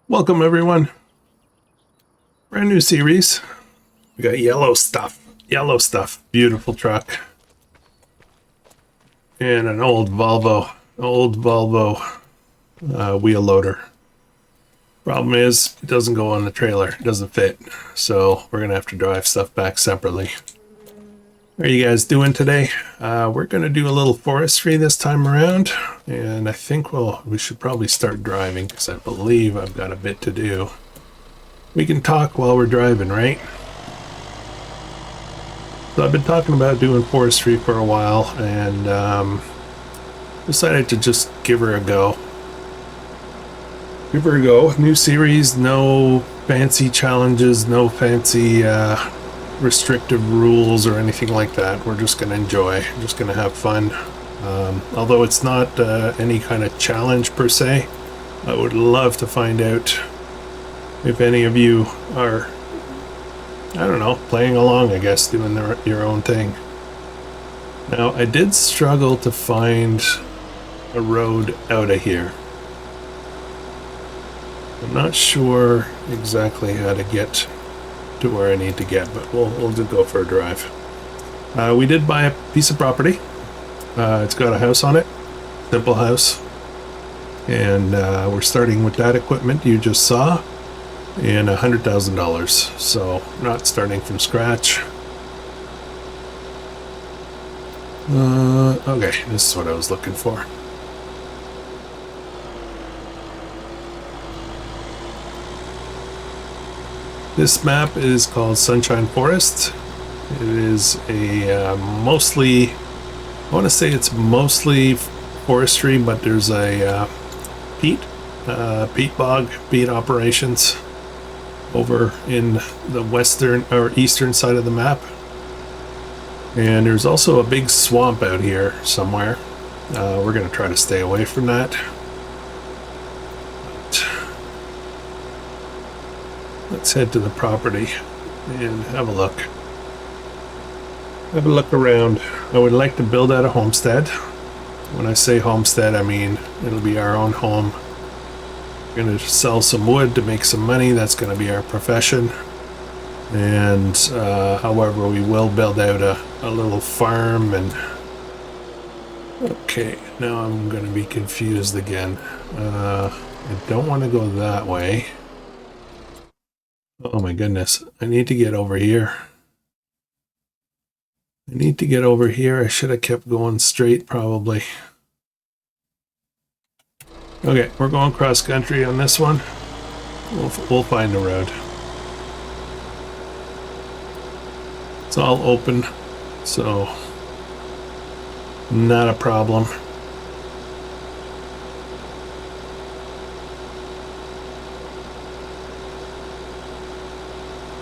Welcome everyone. Brand new series. We got yellow stuff. Yellow stuff. Beautiful truck. And an old Volvo. Wheel loader. Problem is, it doesn't go on the trailer. It doesn't fit. So we're going to have to drive stuff back separately. How are you guys doing today? We're going to do a little forestry this time around. And I think we should probably start driving because I believe I've got a bit to do. We can talk while we're driving, right? So I've been talking about doing forestry for a while and decided to just give her a go. New series, no fancy challenges, no fancy restrictive rules or anything like that. We're just going to enjoy, just going to have fun. Although it's not any kind of challenge per se, I would love to find out if any of you are, I don't know, playing along, I guess, doing your own thing. Now, I did struggle to find a road out of here. I'm not sure exactly how to get to where I need to get, but we'll just go for a drive. We did buy a piece of property. It's got a house on it, simple house, and we're starting with that equipment you just saw, and $100,000. So not starting from scratch. Okay, this is what I was looking for. This map is called Sunshine Forest. It is a mostly, I want to say it's mostly forestry, but there's a peat bog, peat operations over in the western or eastern side of the map. And there's also a big swamp out here somewhere. We're going to try to stay away from that. Let's head to the property and have a look. Have a look around. I would like to build out a homestead. When I say homestead, I mean it'll be our own home. We're going to sell some wood to make some money. That's going to be our profession. And however, we will build out a little farm. And okay, now I'm going to be confused again. I don't want to go that way. Oh my goodness, I need to get over here. I should have kept going straight probably. Okay, we're going cross country on this one. We'll find a road. It's all open, so not a problem.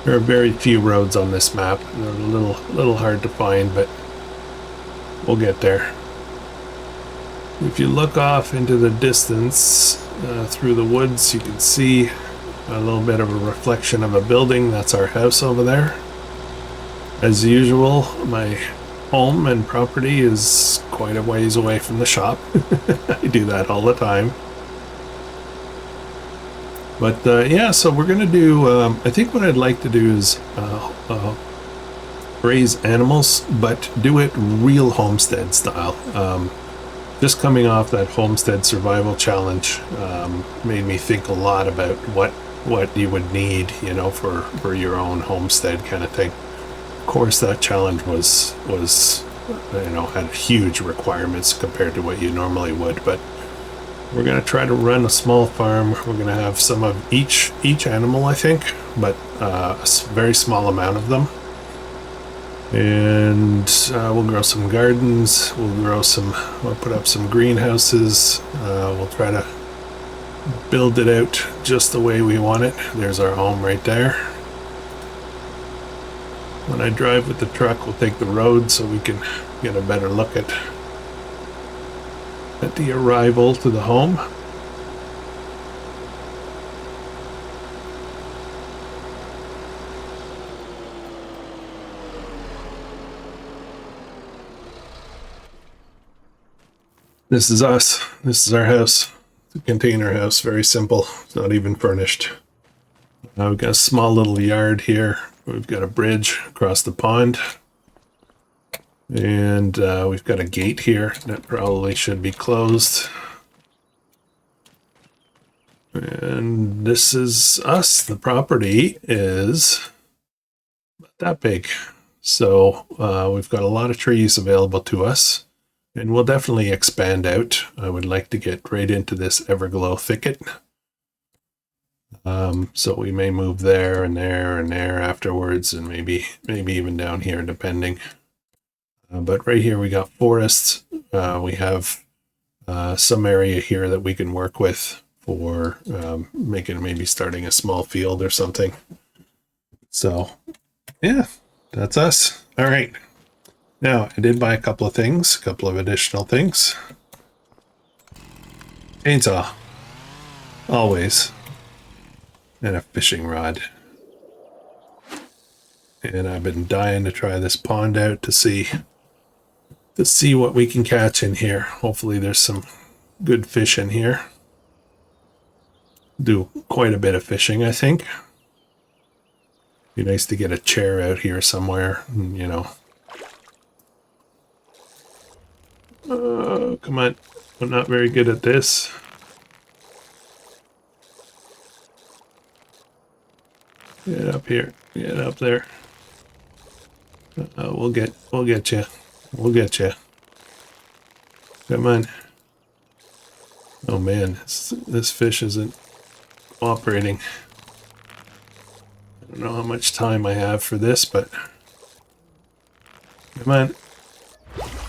There are very few roads on this map. They're a little hard to find, but we'll get there. If you look off into the distance through the woods, you can see a little bit of a reflection of a building. That's our house over there. As usual, my home and property is quite a ways away from the shop. I do that all the time. But yeah, so we're going to do, I think what I'd like to do is raise animals, but do it real homestead style. Just coming off that Homestead Survival challenge made me think a lot about what you would need, you know, for your own homestead kind of thing. Of course, that challenge was you know, had huge requirements compared to what you normally would, but we're going to try to run a small farm. We're going to have some of each animal, I think, but a very small amount of them. And we'll grow some gardens. We'll put up some greenhouses. We'll try to build it out just the way we want it. There's our home right there. When I drive with the truck, we'll take the road so we can get a better look at the arrival to the home. This is us. This is our house. The container house, very simple. It's not even furnished. We've got a small little yard here. We've got a bridge across the pond. And we've got a gate here that probably should be closed. And this is us. The property is not that big. So we've got a lot of trees available to us. And we'll definitely expand out. I would like to get right into this Everglow thicket. So we may move there and there and there afterwards, and maybe even down here, depending. But right here we got forests. We have some area here that we can work with for maybe starting a small field or something. So yeah, that's us. All right. Now, I did buy a couple of things, a couple of additional things. Chainsaw. Always. And a fishing rod. And I've been dying to try this pond out to see what we can catch in here. Hopefully there's some good fish in here. Do quite a bit of fishing, I think. Be nice to get a chair out here somewhere, you know. Oh, come on. I'm not very good at this. Get up here. Get up there. We'll get you. We'll get you. Come on. Oh man, this fish isn't cooperating. I don't know how much time I have for this, but come on.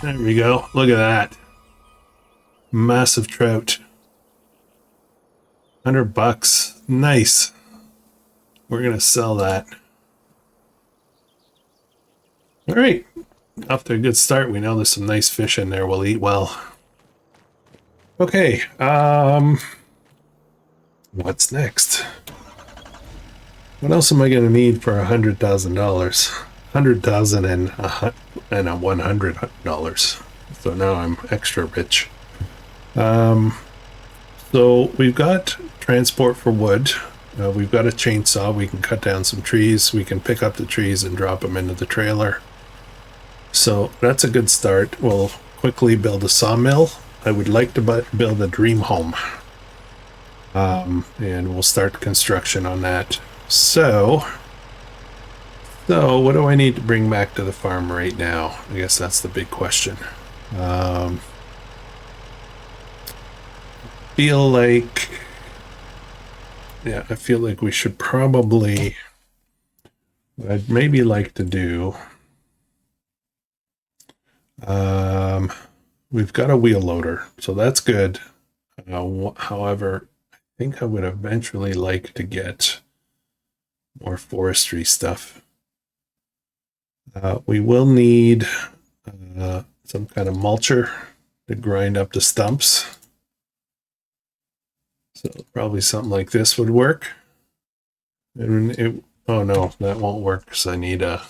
There we go. Look at that. Massive trout. $100. Nice. We're going to sell that. All right. Off to a good start. We know there's some nice fish in there. We'll eat well. Okay. What's next? What else am I going to need for $100,000? $100,000 and $100. So now I'm extra rich. So we've got transport for wood. We've got a chainsaw. We can cut down some trees. We can pick up the trees and drop them into the trailer. So that's a good start. We'll quickly build a sawmill. I would like to build a dream home. And we'll start construction on that. So what do I need to bring back to the farm right now? I guess that's the big question. Feel like we should probably, what I'd maybe like to do, we've got a wheel loader, so that's good. However, I think I would eventually like to get more forestry stuff. We will need some kind of mulcher to grind up the stumps. So probably something like this would work. And oh no, that won't work because I need a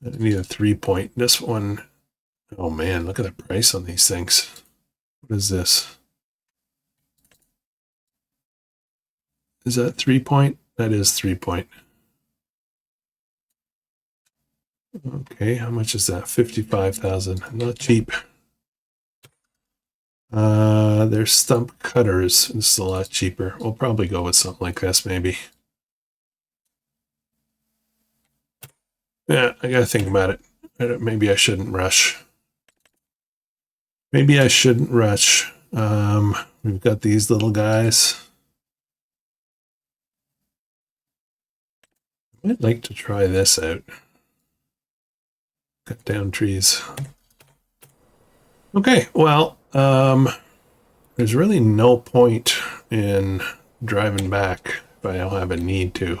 3-point. This one, oh man, look at the price on these things. What is this? Is that 3-point? That is 3-point. Okay, how much is that? 55,000. Not cheap. There's stump cutters. This is a lot cheaper. We'll probably go with something like this, maybe. Yeah, I gotta think about it. Maybe I shouldn't rush. Maybe I shouldn't rush. We've got these little guys. I'd like to try this out. Cut down trees. Okay, well, there's really no point in driving back if I don't have a need to.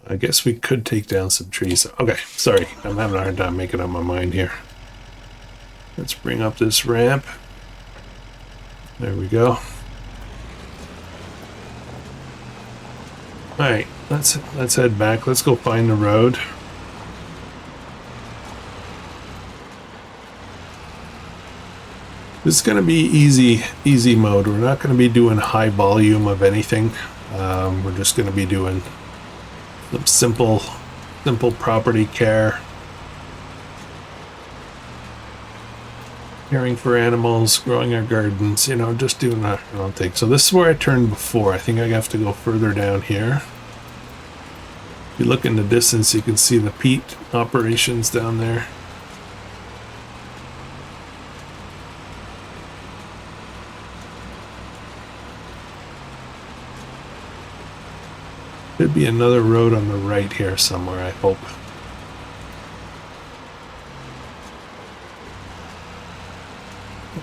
I guess we could take down some trees. Okay, sorry, I'm having a hard time making up my mind here. Let's bring up this ramp. There we go. All right, let's head back. Let's go find the road. This is going to be easy mode. We're not going to be doing high volume of anything. We're just going to be doing some simple property care, caring for animals, growing our gardens, you know, just doing our own thing. So this is where I turned before. I think I have to go further down here. If you look in the distance, you can see the peat operations down there. Could be another road on the right here somewhere, I hope.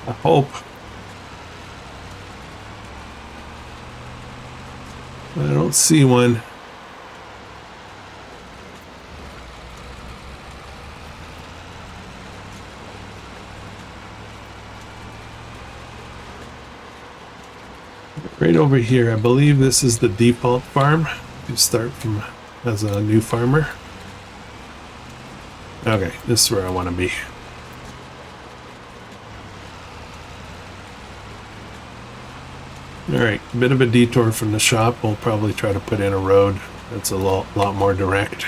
I hope. I don't see one. Right over here, I believe this is the default farm. You start from as a new farmer. Okay, this is where I want to be. Alright, a bit of a detour from the shop. We'll probably try to put in a road that's a lot more direct.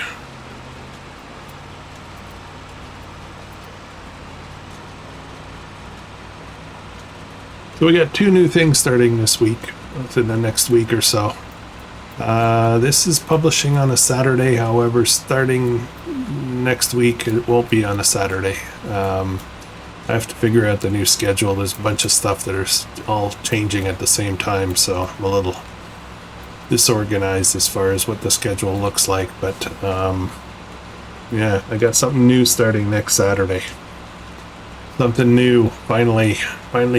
So we got 2 new things starting this week, within the next week or so. This is publishing on a Saturday, however, starting next week, it won't be on a Saturday. I have to figure out the new schedule. There's a bunch of stuff that are all changing at the same time, so I'm a little disorganized as far as what the schedule looks like, but yeah, I got something new starting next Saturday. Something new finally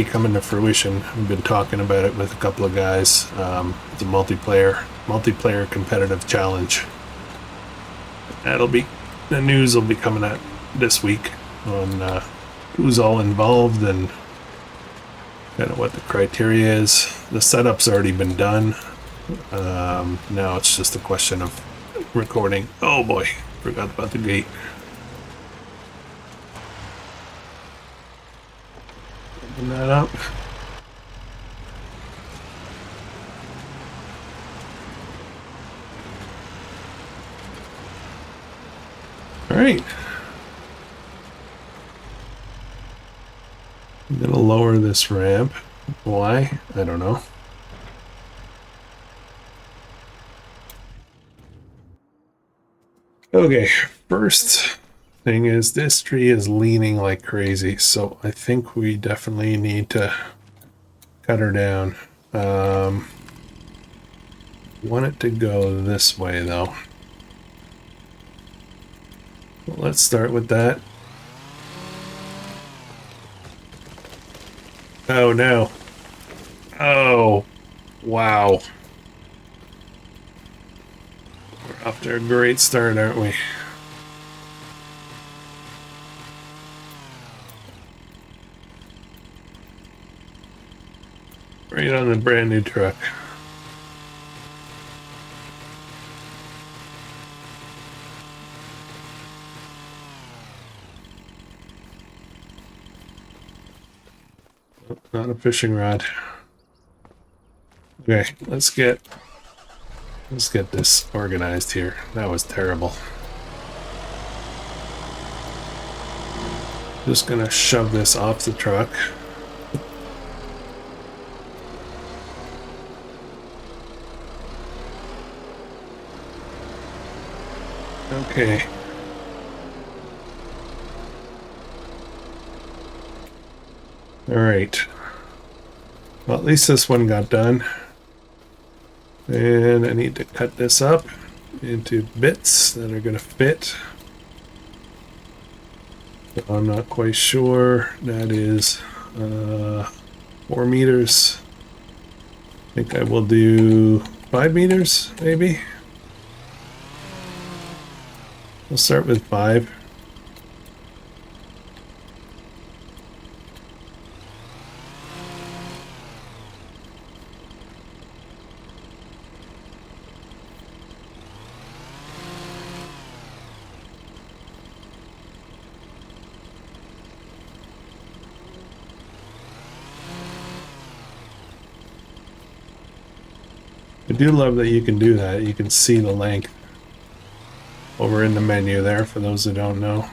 coming to fruition. I've been talking about it with a couple of guys. It's a multiplayer competitive challenge. The news will be coming out this week on who's all involved and kind of what the criteria is. The setup's already been done. Now it's just a question of recording. Oh boy, forgot about the gate. Open that up. All right. I'm gonna lower this ramp. Why? I don't know. Okay, first thing is this tree is leaning like crazy, so I think we definitely need to cut her down. Want it to go this way though. Well, let's start with that. Oh no. Oh, wow. We're off to a great start, aren't we? Right on the brand new truck. Not a fishing rod. Okay, let's get this organized here. That was terrible. Just gonna shove this off the truck. Okay. All right. Well, at least this one got done. And I need to cut this up into bits that are going to fit. So I'm not quite sure. That is 4 meters. I think I will do 5 meters, maybe. We'll start with 5. do love that you can do that. You can see the length over in the menu there, for those who don't know.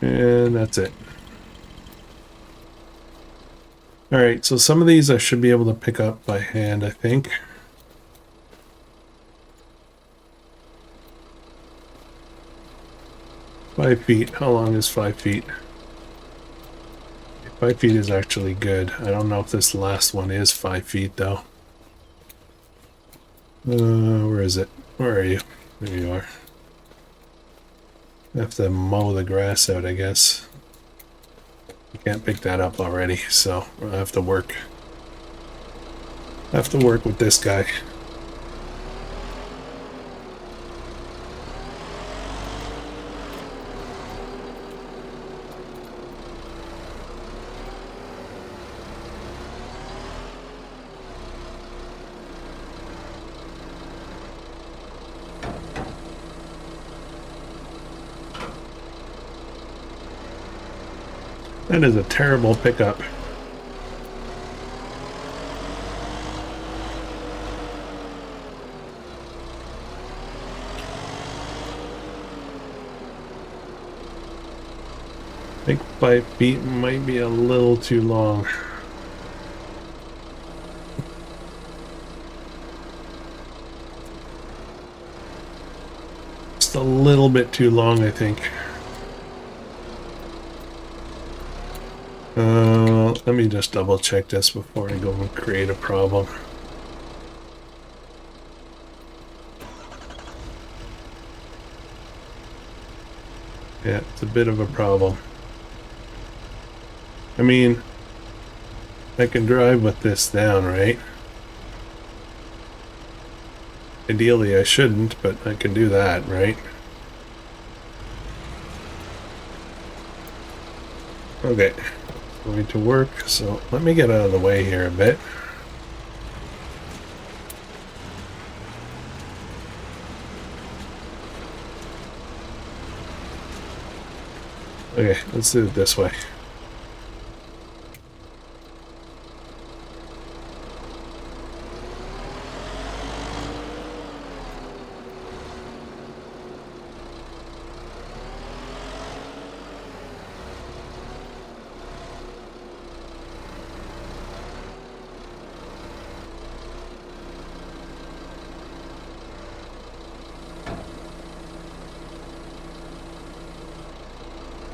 And that's it. Alright, so some of these I should be able to pick up by hand, I think. Five feet. How long is 5 feet? 5 feet is actually good. I don't know if this last one is 5 feet though. Where is it? Where are you? There you are. I have to mow the grass out, I guess. I can't pick that up already, so I have to work. I have to work with this guy. That is a terrible pickup. I think 5 feet might be a little too long. Just a little bit too long, I think. Let me just double check this before I go and create a problem. Yeah, it's a bit of a problem. I mean, I can drive with this down, right? Ideally I shouldn't, but I can do that, right? Okay. Going to work, so let me get out of the way here a bit. Okay, let's do it this way.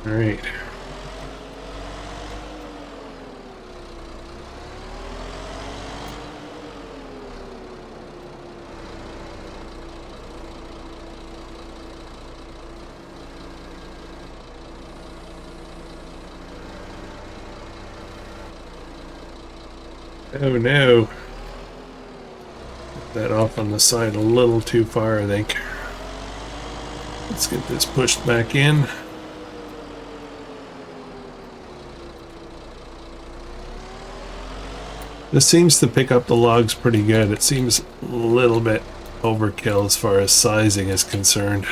All right. Oh no. Put that off on the side a little too far, I think. Let's get this pushed back in. This seems to pick up the logs pretty good. It seems a little bit overkill as far as sizing is concerned.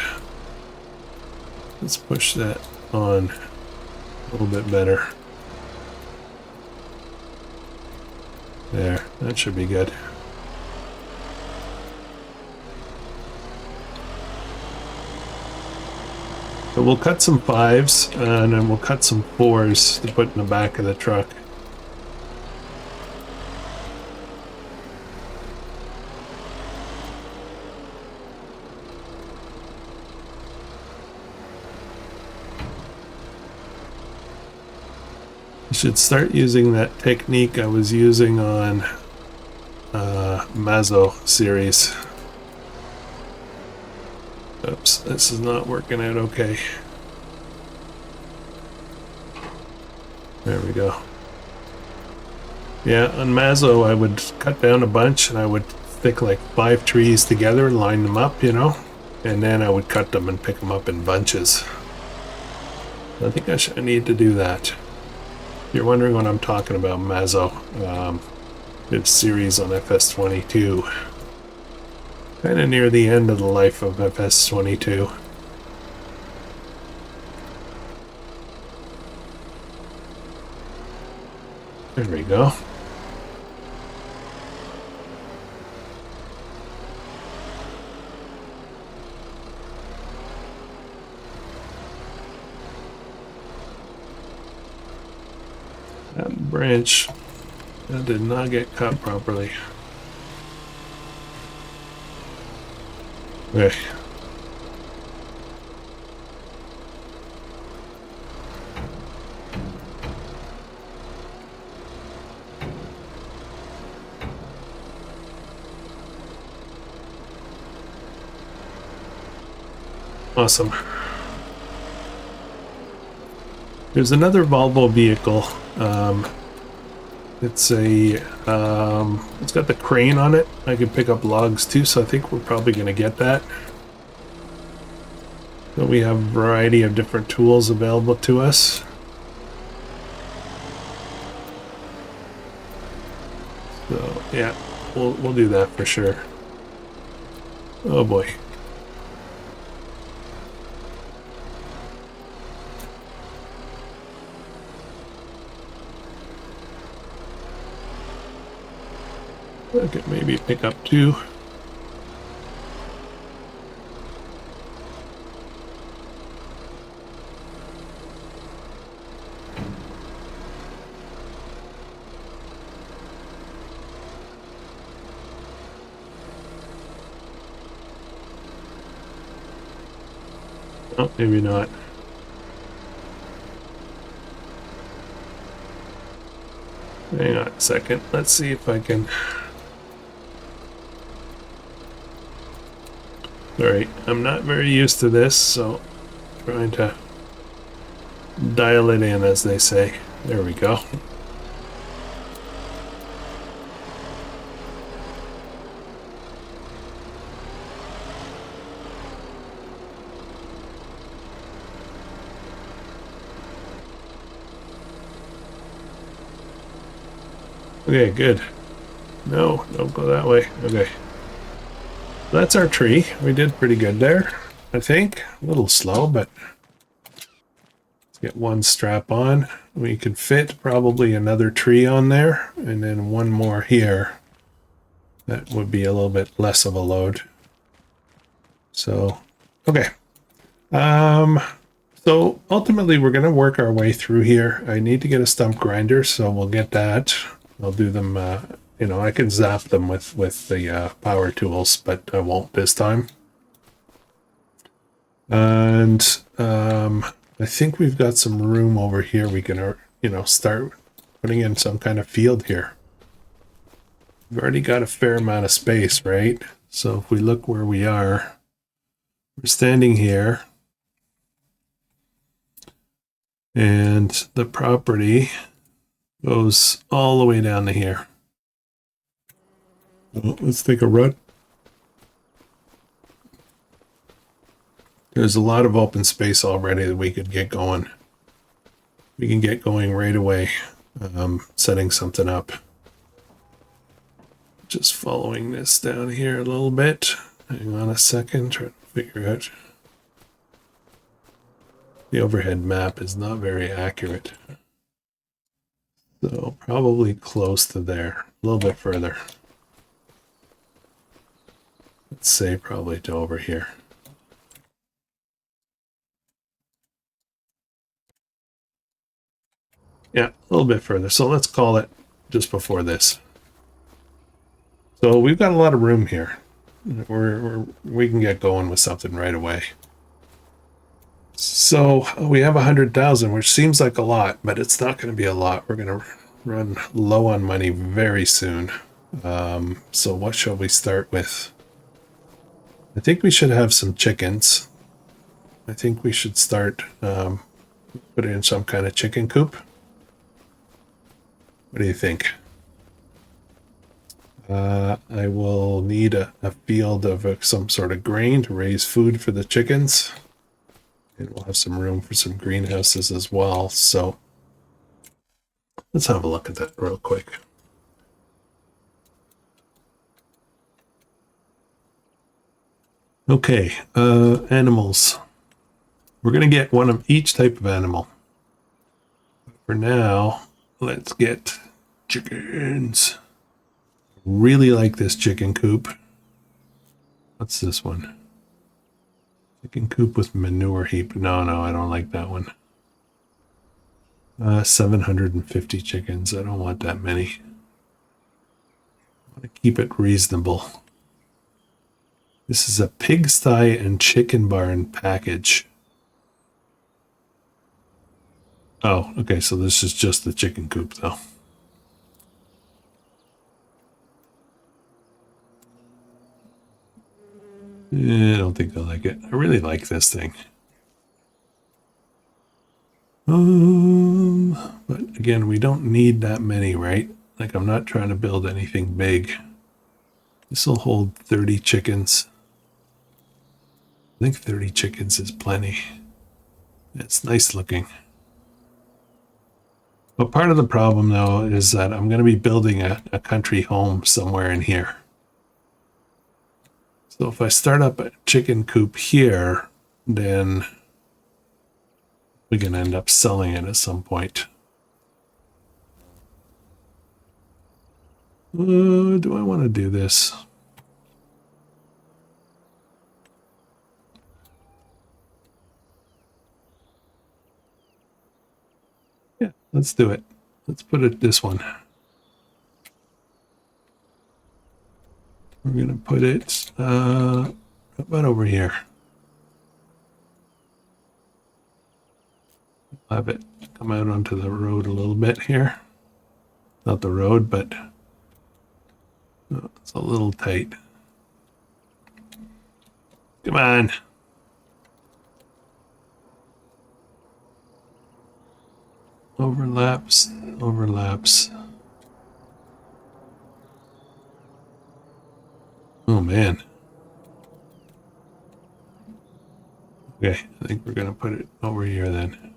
Let's push that on a little bit better. There, that should be good. So we'll cut some 5s and then we'll cut some 4s to put in the back of the truck. Should start using that technique I was using on Mazo series. Oops, this is not working out okay. There we go. Yeah, on Mazo I would cut down a bunch and I would stick like 5 trees together, line them up, you know, and then I would cut them and pick them up in bunches. I think I need to do that. If you're wondering what I'm talking about, Mazo, it's series on FS22. Kind of near the end of the life of FS22. There we go. That branch, that did not get cut properly. Okay. Awesome. There's another Volvo vehicle. It's got the crane on it. I can pick up logs too, so I think we're probably going to get that. So we have a variety of different tools available to us. So yeah, we'll do that for sure. Oh boy. I could maybe pick up two. Oh, maybe not. Hang on a second. Let's see if I can... Sorry, I'm not very used to this, so trying to dial it in, as they say. There we go. Okay, good. No, don't go that way. Okay. That's our tree. We did pretty good there, I think. A little slow, but let's get one strap on. We could fit probably another tree on there, and then one more here. That would be a little bit less of a load. So, okay. So ultimately we're going to work our way through here. I need to get a stump grinder, so we'll get that. I'll do them, you know, I can zap them with the power tools, but I won't this time. And I think we've got some room over here. We can, you know, start putting in some kind of field here. We've already got a fair amount of space, right? So if we look where we are, we're standing here. And the property goes all the way down to here. Well, let's take a run. There's a lot of open space already that we could get going. We can get going right away, setting something up. Just following this down here a little bit. Hang on a second, trying to figure out. The overhead map is not very accurate. So probably close to there, a little bit further. Let's say probably to over here. Yeah, a little bit further. So let's call it just before this. So we've got a lot of room here. We can get going with something right away. So we have 100,000, which seems like a lot, but it's not going to be a lot. We're going to run low on money very soon. So what shall we start with? I think we should have some chickens. I think we should start putting in some kind of chicken coop. What do you think? I will need a field of some sort of grain to raise food for the chickens. And we'll have some room for some greenhouses as well. So let's have a look at that real quick. Okay, animals. We're going to get one of each type of animal. For now, let's get Chickens. Really like this chicken coop. What's this one? Chicken coop with manure heap. No, I don't like that one. 750 chickens. I don't want that many. I want to keep it reasonable. This is a pigsty and chicken barn package. Oh, okay, so this is just the chicken coop, though. I don't think I like it. I really like this thing. But again, we don't need that many, right? Like, I'm not trying to build anything big. This will hold 30 chickens. I think 30 chickens is plenty. It's nice looking. But part of the problem, though, is that I'm going to be building a country home somewhere in here. So if I start up a chicken coop here, then we can end up selling it at some point. Do I want to do this? Yeah, let's do it. Let's put it this one. We're going to put it about over here. Have it come out onto the road a little bit here. Not the road, but it's a little tight. Come on. Overlaps, overlaps. Oh man. Okay, I think we're gonna put it over here then.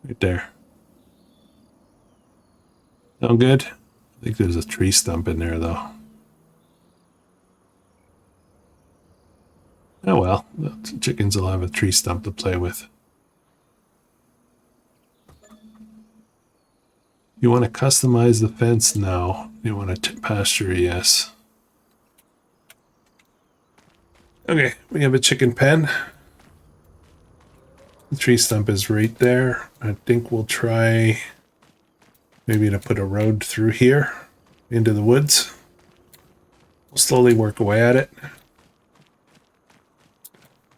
Right there. Sound good? I think there's a tree stump in there though. Oh well, the chickens will have a tree stump to play with. You want to customize the fence? No. You want to pasture? Yes. Okay, we have a chicken pen. The tree stump is right there. I think we'll try maybe to put a road through here into the woods. We'll slowly work away at it.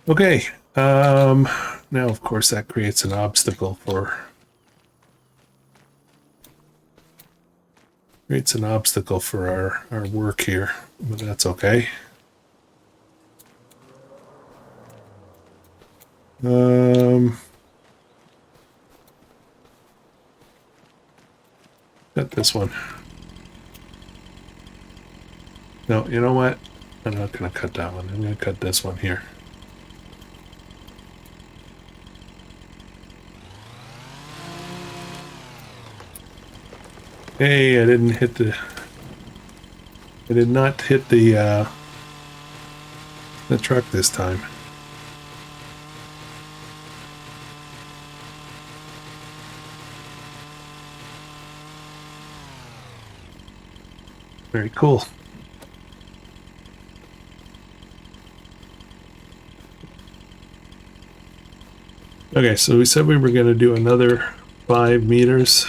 Okay, now of course that creates an obstacle for our work here, but that's okay. Got this one. No, you know what? I'm not gonna cut that one. I'm gonna cut this one here. Hey, I did not hit the truck this time. Very cool. Okay, so we said we were going to do another 5 meters.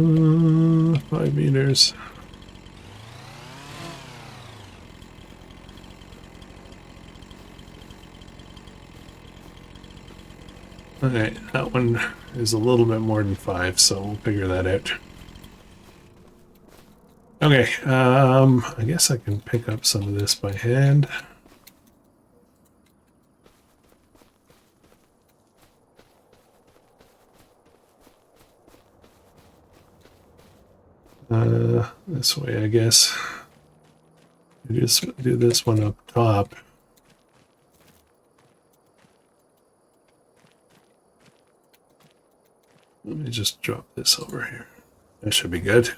Uh, 5 meters. Okay, that one is a little bit more than 5, so we'll figure that out. Okay, I guess I can pick up some of this by hand. This way, I guess. Just do this one up top. Let me just drop this over here. That should be good.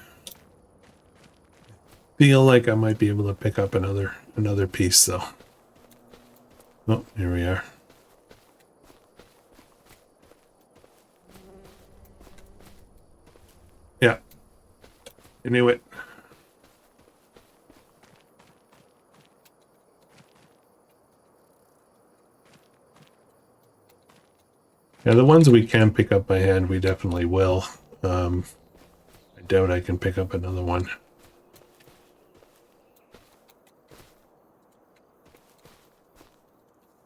Feel like I might be able to pick up another piece though. Oh, here we are. Yeah. I knew it. Yeah, the ones we can pick up by hand, we definitely will. I doubt I can pick up another one.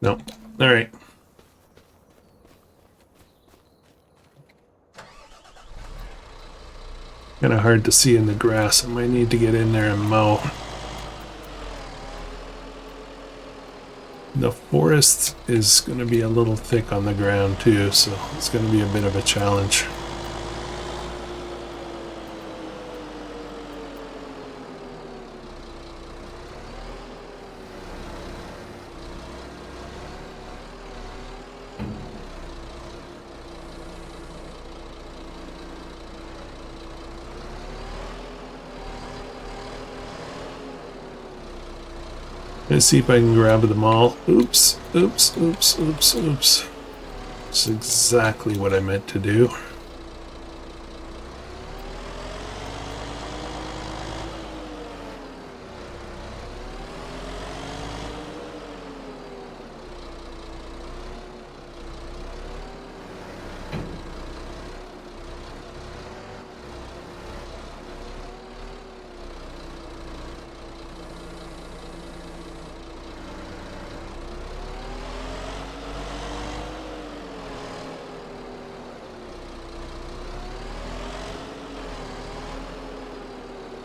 No. All right. Kind of hard to see in the grass. I might need to get in there and mow. The forest is going to be a little thick on the ground too, so it's going to be a bit of a challenge. Let's see if I can grab them all. Oops, oops, oops, oops, oops. That's exactly what I meant to do.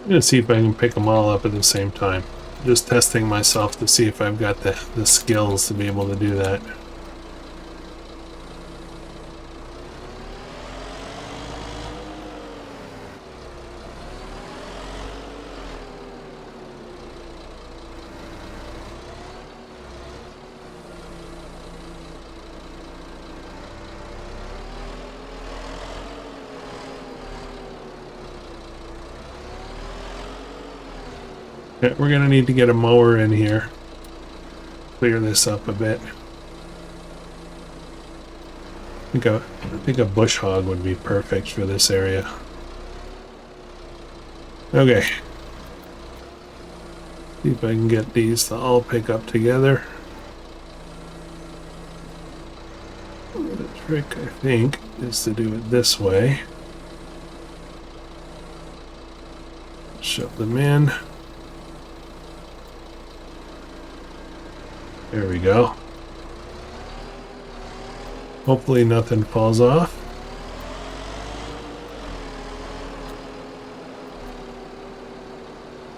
I'm gonna see if I can pick them all up at the same time. Just testing myself to see if I've got the skills to be able to do that. Okay, we're gonna need to get a mower in here. Clear this up a bit. I think a bush hog would be perfect for this area. Okay. See if I can get these to all pick up together. The trick, I think, is to do it this way. Shove them in. There we go. Hopefully nothing falls off.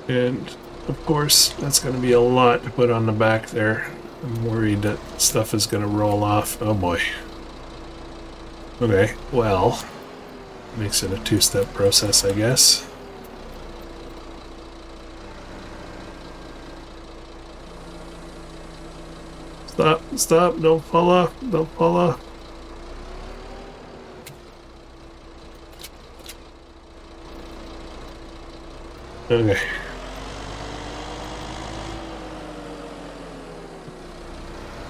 And of course, that's going to be a lot to put on the back there. I'm worried that stuff is going to roll off. Oh boy. Okay, well, makes it a two-step process, I guess. Stop, stop, don't fall off, don't fall off. Okay.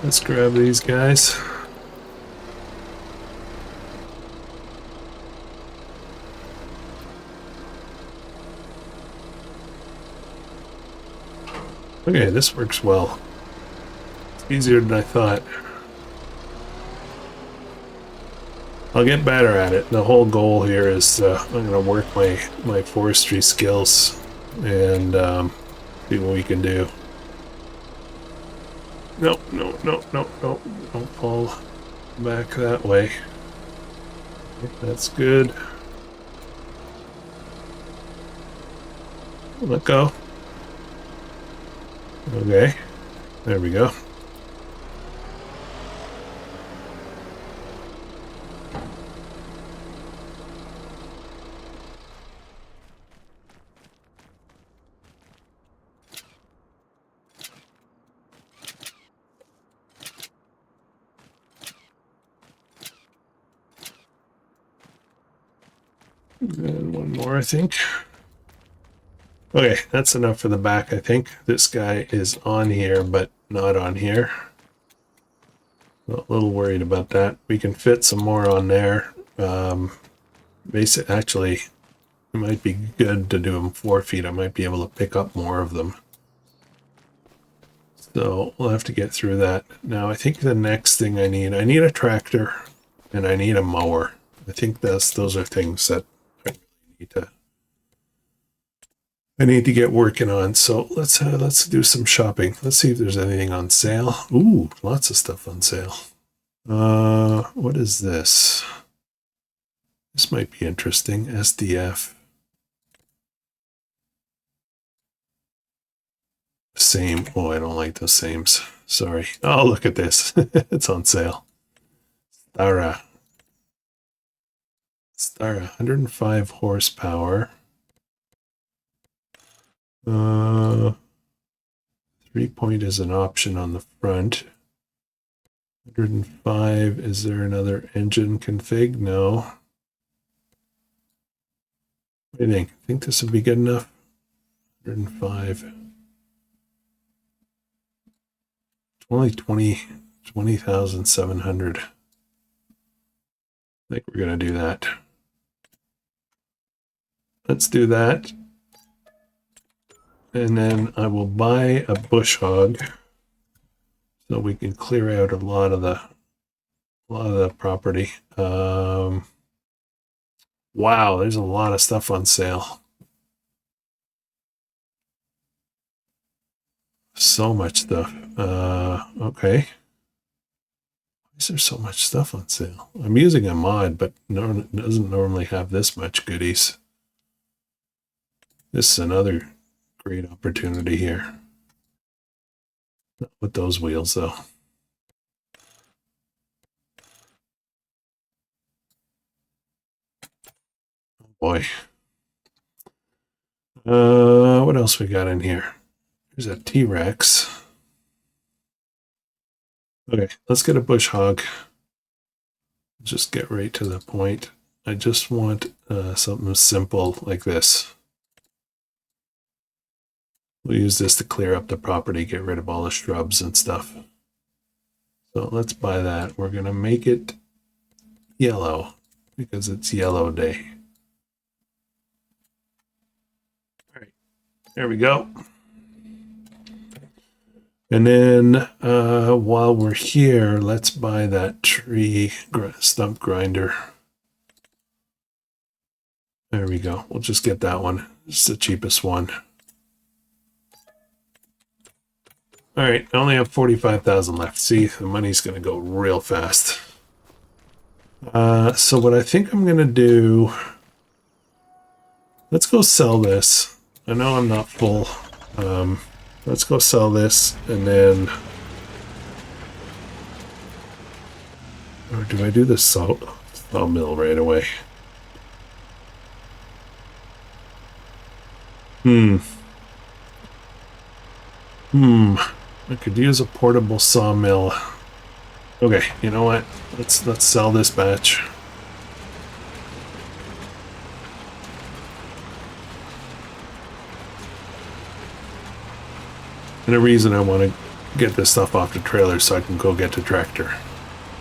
Let's grab these guys. Okay, this works well. Easier than I thought. I'll get better at it. The whole goal here is I'm going to work my forestry skills and see what we can do. No, no, no, no, no. Don't fall back that way. That's good. Let go. Okay. There we go. And one more, I think. Okay, that's enough for the back, I think. This guy is on here, but not on here. A little worried about that. We can fit some more on there. Actually, it might be good to do them 4 feet. I might be able to pick up more of them. So we'll have to get through that. Now, I think the next thing I need a tractor and I need a mower. I think those are things that I need to get working on. So let's do some shopping. Let's see if there's anything on sale. Ooh, lots of stuff on sale. What is this? This might be interesting. SDF. Same. Oh, I don't like those sames. Sorry. Oh, look at this. It's on sale. Stara, 105 horsepower. 3-point is an option on the front. 105. Is there another engine config? No. What do you think? Think this would be good enough? 105. Only 20,700. I think we're going to do that. Let's do that. And then I will buy a bush hog so we can clear out a lot of the property. Wow, there's a lot of stuff on sale. So much stuff. Okay. Why is there so much stuff on sale? I'm using a mod, but it doesn't normally have this much goodies. This is another great opportunity here. Not with those wheels, though. Oh boy. What else we got in here? There's a T-Rex. Okay, let's get a bush hog. Just get right to the point. I just want something simple like this. We'll use this to clear up the property, get rid of all the shrubs and stuff. So let's buy that. We're going to make it yellow because it's yellow day. All right, there we go. And then while we're here, let's buy that tree stump grinder. There we go. We'll just get that one. It's the cheapest one. All right, I only have 45,000 left. See, the money's going to go real fast. So what I think I'm going to do, let's go sell this. I know I'm not full. Let's go sell this, and then, or do I do the sawmill right away? I could use a portable sawmill. Okay, you know what? Let's sell this batch. And the reason I want to get this stuff off the trailer so I can go get the tractor.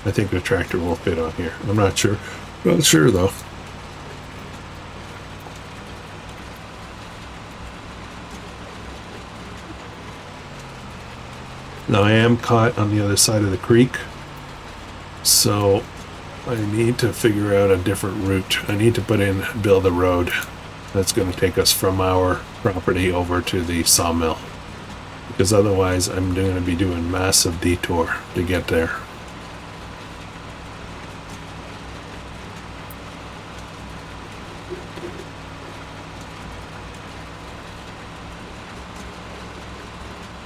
I think the tractor will fit on here. I'm not sure. Not sure though. Now I am caught on the other side of the creek, so I need to figure out a different route. I need to build a road that's going to take us from our property over to the sawmill, because otherwise I'm going to be doing massive detour to get there.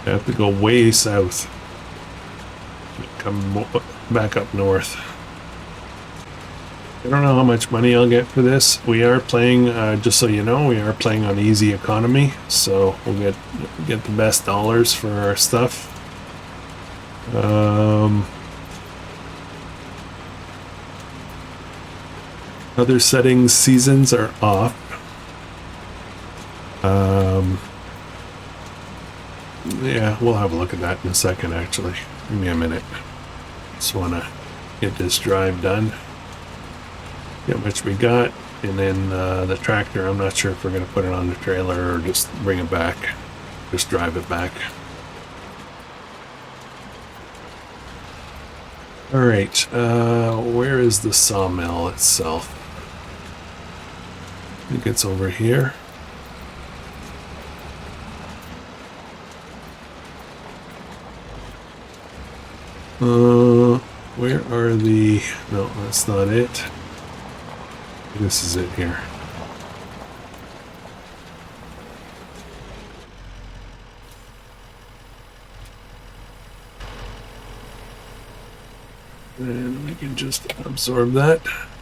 I have to go way south, come back up north. I don't know how much money I'll get for this. We are playing, just so you know, we are playing on easy economy, so we'll get the best dollars for our stuff. Other settings, seasons are off. Yeah, we'll have a look at that in a second, actually. Give me a minute. Just want to get this drive done. Get how much we got. And then the tractor, I'm not sure if we're going to put it on the trailer or just bring it back. Just drive it back. Alright, where is the sawmill itself? I think it's over here. Where are the... No, that's not it. This is it here. And we can just absorb that.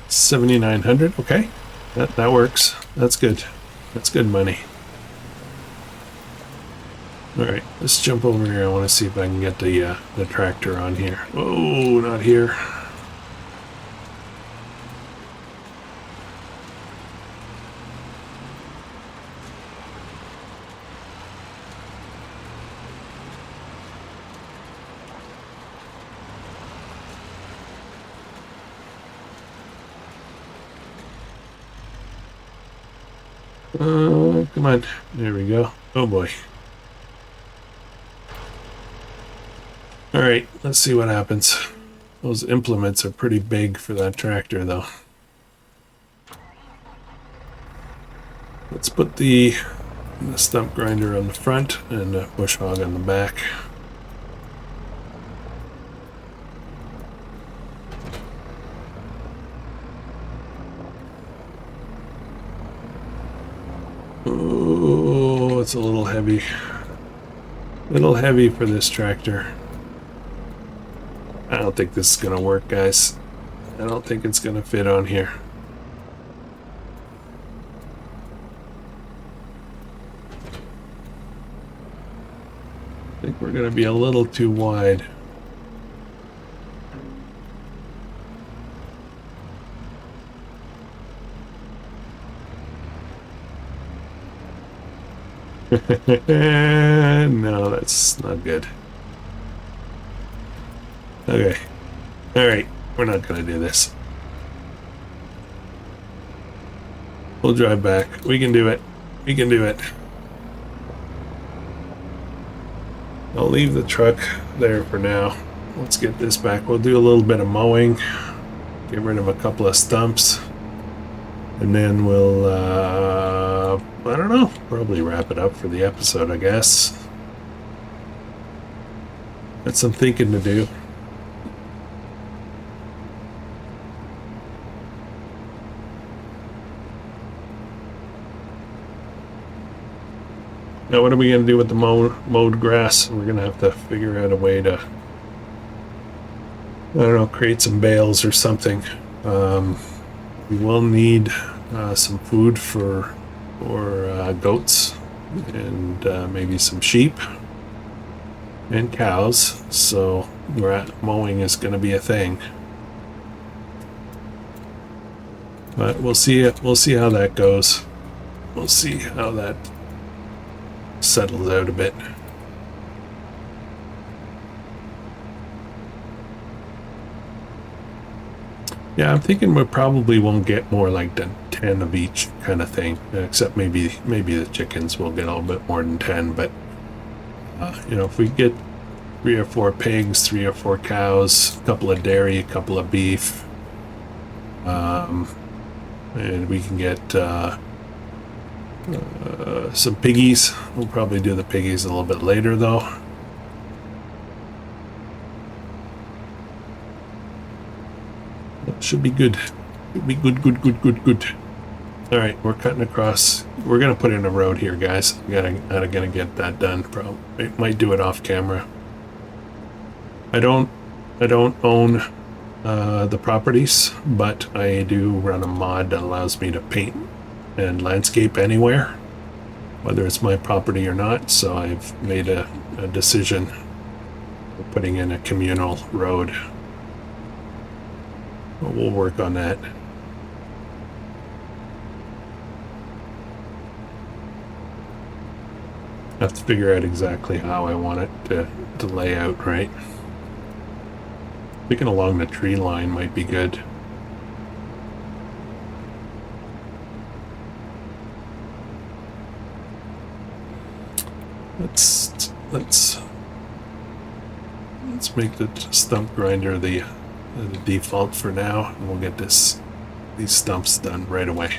7,900, okay. That works. That's good. That's good money. Alright, let's jump over here. I want to see if I can get the tractor on here. Oh, not here. Come on. There we go. Oh boy. Alright, let's see what happens. Those implements are pretty big for that tractor, though. Let's put the stump grinder on the front and the bush hog on the back. Oh, it's a little heavy. A little heavy for this tractor. I don't think this is going to work, guys. I don't think it's going to fit on here. I think we're going to be a little too wide. No, that's not good. Okay. Alright, we're not gonna do this. We'll drive back. We can do it. We can do it. I'll leave the truck there for now. Let's get this back. We'll do a little bit of mowing. Get rid of a couple of stumps. And then we'll, I don't know, probably wrap it up for the episode, I guess. Got some thinking to do. Now, what are we going to do with the mowed grass? We're going to have to figure out a way to, I don't know, create some bales or something. We will need some food for goats and maybe some sheep and cows. So mowing is going to be a thing. But we'll see. We'll see how that goes. We'll see how that settles out a bit. Yeah, I'm thinking we probably won't get more like than 10 of each kind of thing, except maybe the chickens will get a little bit more than 10. But you know, if we get 3 or 4 pigs, 3 or 4 cows, a couple of dairy, a couple of beef, and we can get some piggies. We'll probably do the piggies a little bit later, though. That should be good. Should be good. All right, we're cutting across. We're gonna put in a road here, guys. Gotta get that done. Probably might do it off camera. I don't own the properties, but I do run a mod that allows me to paint and landscape anywhere, whether it's my property or not. So I've made a decision for putting in a communal road. We'll work on that. have to figure out exactly how I want it to lay out, right? Thinking along the tree line might be good. Let's make the stump grinder the default for now, and we'll get these stumps done right away.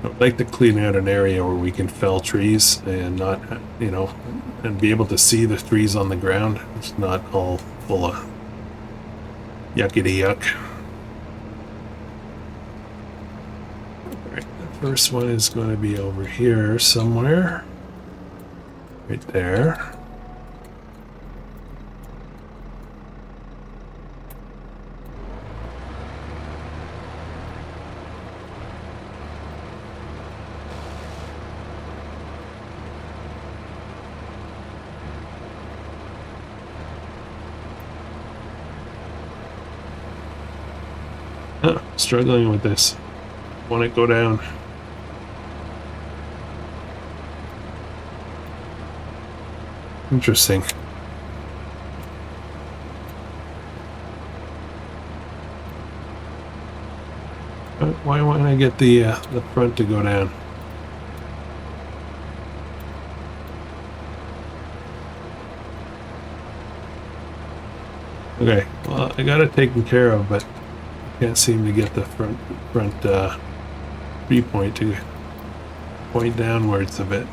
I'd like to clean out an area where we can fell trees and not, you know, and be able to see the trees on the ground. It's not all full of yuckity yuck. All right, the first one is going to be over here somewhere. Right there. Struggling with this. Want it go down. Interesting. Why won't I get the front to go down? Okay, well, I got it taken care of, but can't seem to get the front viewpoint to point downwards a bit.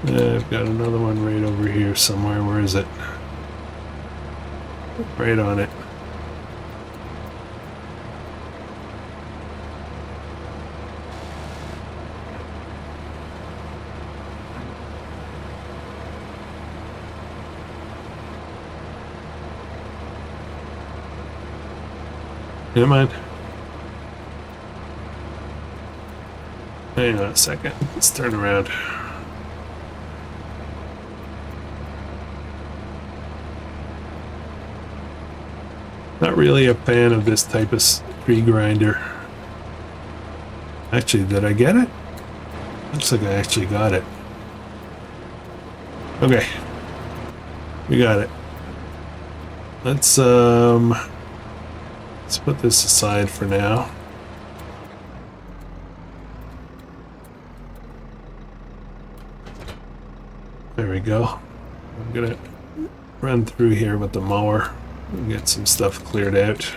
I've got another one right over here somewhere. Where is it? Right on it. Come on. Hang on a second. Let's turn around. Not really a fan of this type of tree grinder. Actually, did I get it? Looks like I actually got it. Okay. We got it. Let's put this aside for now. There we go. I'm gonna run through here with the mower and get some stuff cleared out.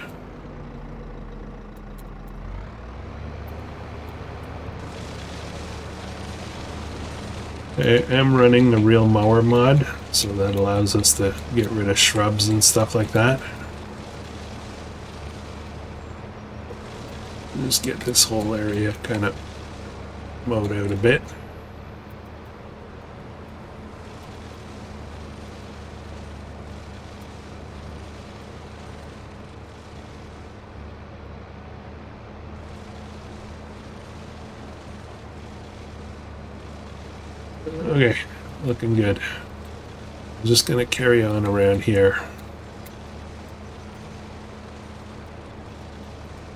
I am running the real mower mod, so that allows us to get rid of shrubs and stuff like that. Just get this whole area kind of mowed out a bit. Okay, looking good. I'm just gonna carry on around here.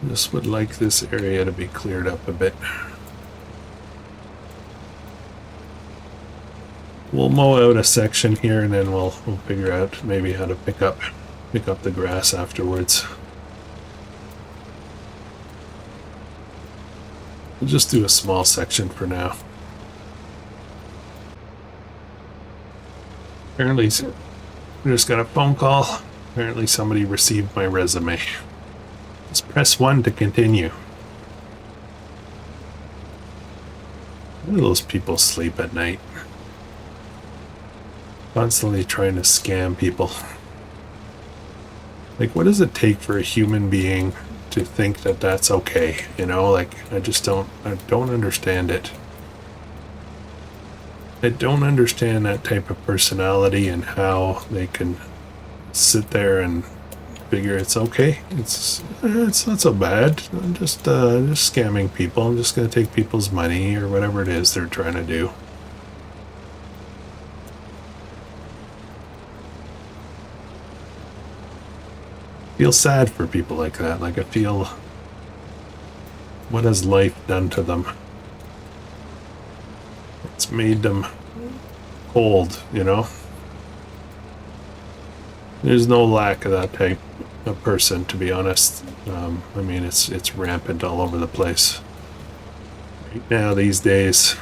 Just would like this area to be cleared up a bit. We'll mow out a section here, and then we'll figure out maybe how to pick up the grass afterwards. We'll just do a small section for now. Apparently, I just got a phone call. Apparently somebody received my resume. Just press 1 to continue. Why do those people sleep at night? Constantly trying to scam people. Like, what does it take for a human being to think that that's okay? You know, like, I don't understand it. I don't understand that type of personality and how they can sit there and figure it's okay. It's not so bad. I'm just scamming people. I'm just going to take people's money or whatever it is they're trying to do. feel sad for people like that. Like, I feel, what has life done to them? It's made them cold, you know? There's no lack of that type of person, to be honest. I mean, it's rampant all over the place right now these days.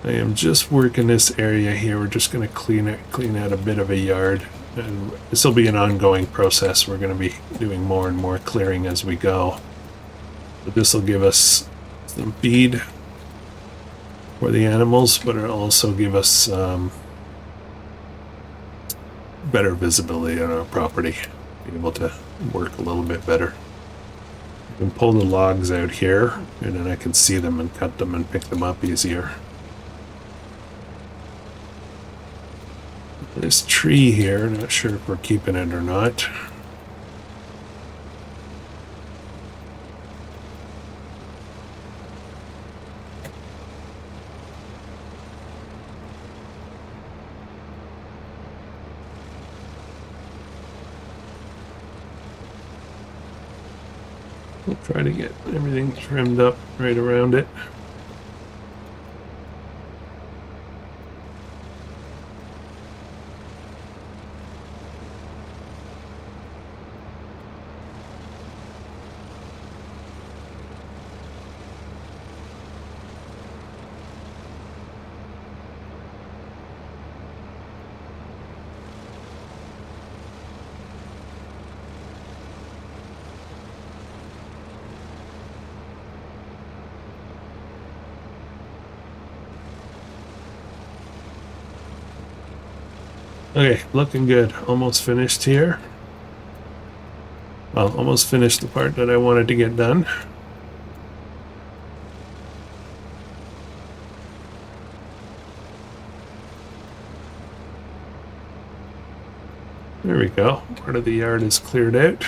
I am just working this area here. We're just going to clean out a bit of a yard, and this will be an ongoing process. We're going to be doing more and more clearing as we go. But this will give us some feed for the animals, but it'll also give us better visibility on our property, be able to work a little bit better. I can pull the logs out here, and then I can see them and cut them and pick them up easier. This tree here, not sure if we're keeping it or not. We'll try to get everything trimmed up right around it. Okay, looking good. Almost finished here. Well, almost finished the part that I wanted to get done. There we go. Part of the yard is cleared out.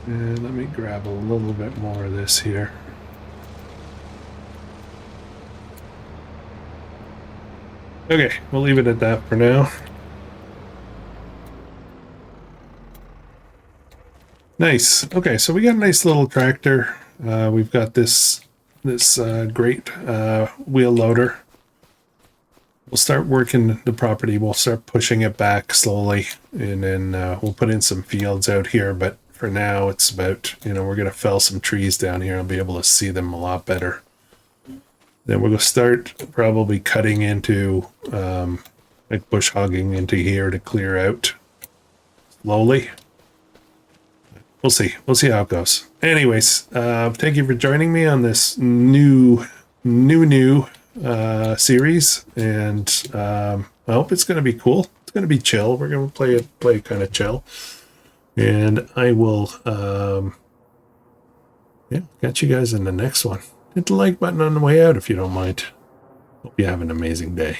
And let me grab a little bit more of this here. Okay, we'll leave it at that for now. Nice. Okay, so we got a nice little tractor. We've got this great wheel loader. We'll start working the property. We'll start pushing it back slowly, and then we'll put in some fields out here. But for now, it's about, we're going to fell some trees down here. I'll be able to see them a lot better. Then we're going to start probably cutting into, like bush hogging into here to clear out slowly. We'll see. We'll see how it goes. Anyways, thank you for joining me on this new series, and I hope it's going to be cool. It's going to be chill. We're going to play kind of chill, and I will catch you guys in the next one. Hit the like button on the way out if you don't mind. Hope you have an amazing day.